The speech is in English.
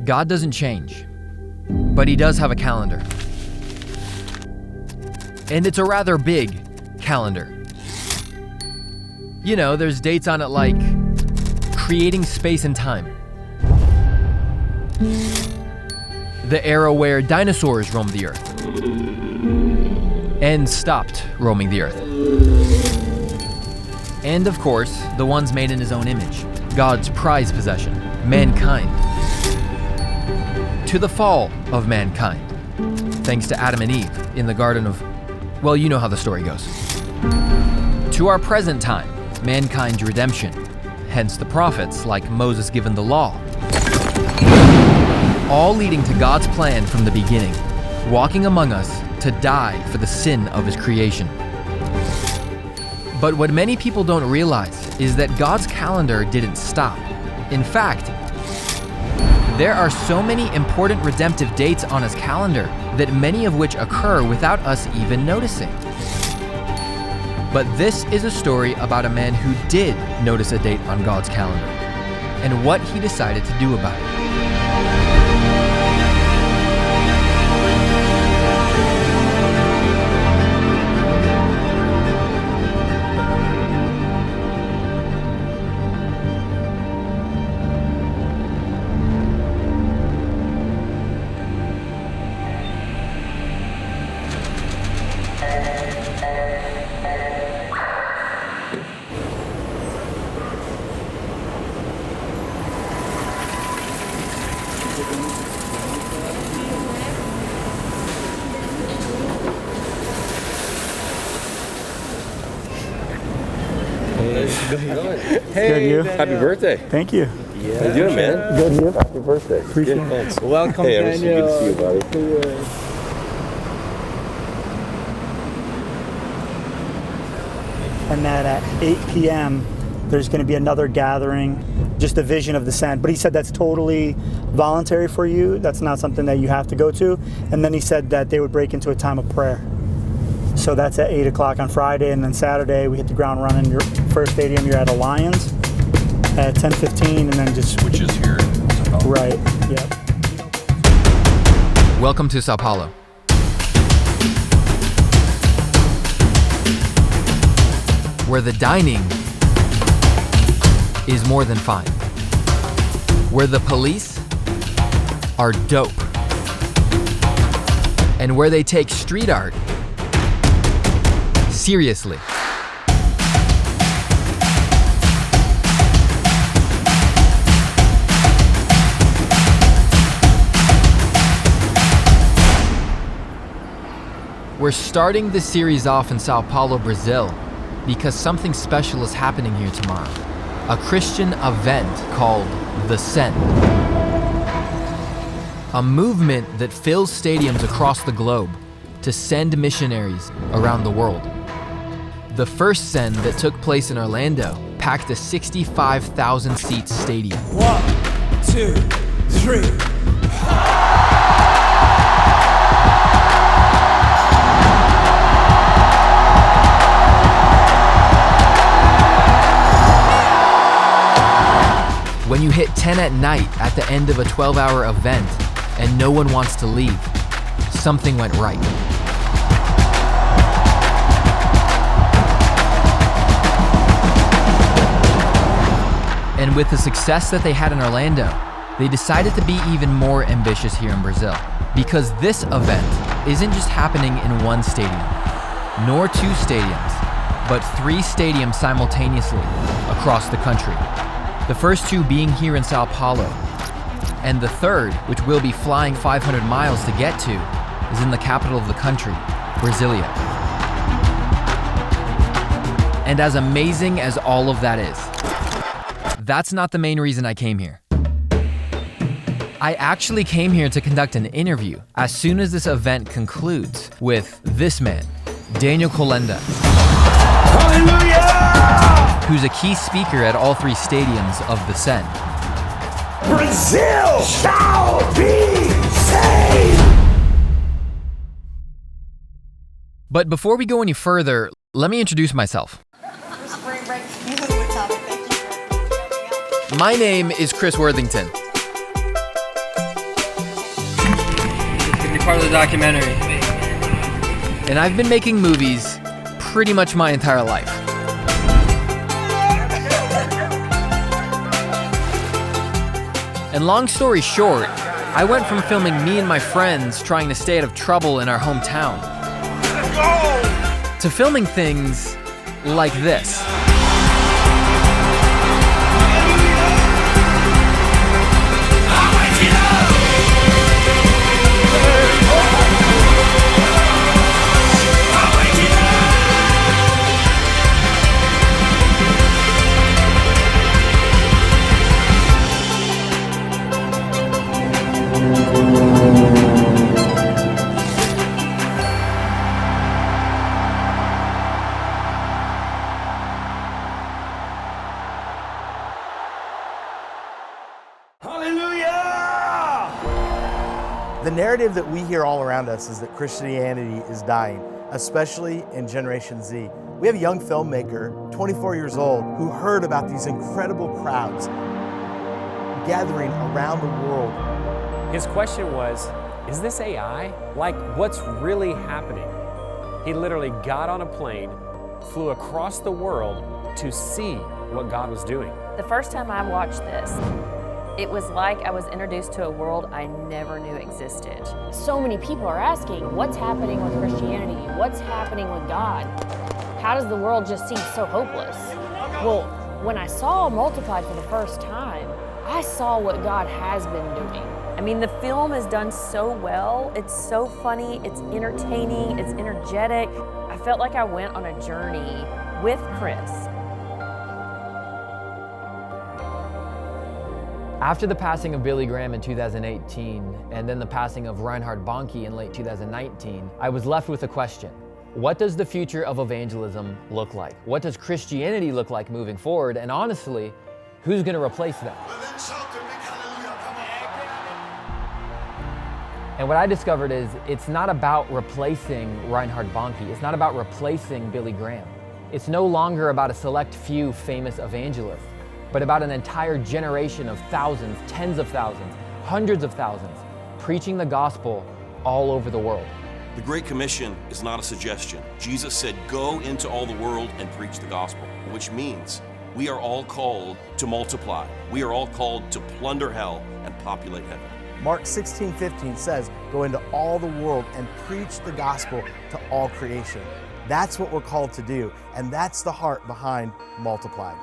God doesn't change, but he does have a calendar. And it's a rather big calendar. You know, there's dates on it like creating space and time, the era where dinosaurs roamed the earth and stopped roaming the earth, and of course, the ones made in his own image, God's prized possession, mankind, to the fall of mankind, thanks to Adam and Eve in the Garden of, well, you know how the story goes, to our present time, mankind's redemption, hence the prophets like Moses given the law, all leading to God's plan from the beginning, walking among us to die for the sin of his creation. But what many people don't realize is that God's calendar didn't stop. In fact, there are so many important redemptive dates on his calendar that many of which occur without us even noticing. But this is a story about a man who did notice a date on God's calendar and what he decided to do about it. Hey, good, you? Happy birthday. Thank you. Yeah. How you doing, man? Good, you? Happy birthday. Appreciate it. Thanks. Welcome, hey, Daniel. Good to see you, buddy. And that at 8 p.m., there's going to be another gathering, just a vision of the sand. But he said that's totally voluntary for you. That's not something that you have to go to. And then he said that they would break into a time of prayer. So that's at 8 o'clock on Friday, and then Saturday we hit the ground running. Your first stadium, you're at Alliance at 10:15, and then just... Which is here in Sao Paulo. Right, yep. Welcome to Sao Paulo. Where the dining is more than fine. Where the police are dope. And where they take street art seriously. We're starting this series off in Sao Paulo, Brazil, because something special is happening here tomorrow. A Christian event called The Send. A movement that fills stadiums across the globe to send missionaries around the world. The first send that took place in Orlando packed a 65,000-seat stadium. 1, 2, 3. When you hit 10 at night at the end of a 12-hour event and no one wants to leave, something went right. And with the success that they had in Orlando, they decided to be even more ambitious here in Brazil, because this event isn't just happening in one stadium, nor two stadiums, but 3 stadiums simultaneously across the country. The first 2 being here in Sao Paulo, and the third, which we'll be flying 500 miles to get to, is in the capital of the country, Brasilia. And as amazing as all of that is, that's not the main reason I came here. I actually came here to conduct an interview as soon as this event concludes with this man, Daniel Colenda. Hallelujah! Who's a key speaker at all 3 stadiums of the Send. Brazil shall be saved! But before we go any further, let me introduce myself. Spring break. You have a good topic. Thank you for having me out. My name is Chris Worthington. part of the documentary. And I've been making movies pretty much my entire life. And long story short, I went from filming me and my friends trying to stay out of trouble in our hometown to filming things like this. The narrative that we hear all around us is that Christianity is dying, especially in Generation Z. We have a young filmmaker, 24 years old, who heard about these incredible crowds gathering around the world. His question was, is this AI? Like, what's really happening? He literally got on a plane, flew across the world to see what God was doing. The first time I watched this, it was like I was introduced to a world I never knew existed. So many people are asking, what's happening with Christianity? What's happening with God? How does the world just seem so hopeless? Well, when I saw Multiplied for the first time, I saw what God has been doing. I mean, the film is done so well. It's so funny, it's entertaining, it's energetic. I felt like I went on a journey with Chris. After the passing of Billy Graham in 2018, and then the passing of Reinhard Bonnke in late 2019, I was left with a question. What does the future of evangelism look like? What does Christianity look like moving forward? And honestly, who's going to replace them? And what I discovered is it's not about replacing Reinhard Bonnke. It's not about replacing Billy Graham. It's no longer about a select few famous evangelists, but about an entire generation of thousands, tens of thousands, hundreds of thousands, preaching the gospel all over the world. The Great Commission is not a suggestion. Jesus said, go into all the world and preach the gospel, which means we are all called to multiply. We are all called to plunder hell and populate heaven. Mark 16:15 says, go into all the world and preach the gospel to all creation. That's what we're called to do, and that's the heart behind Multiplied.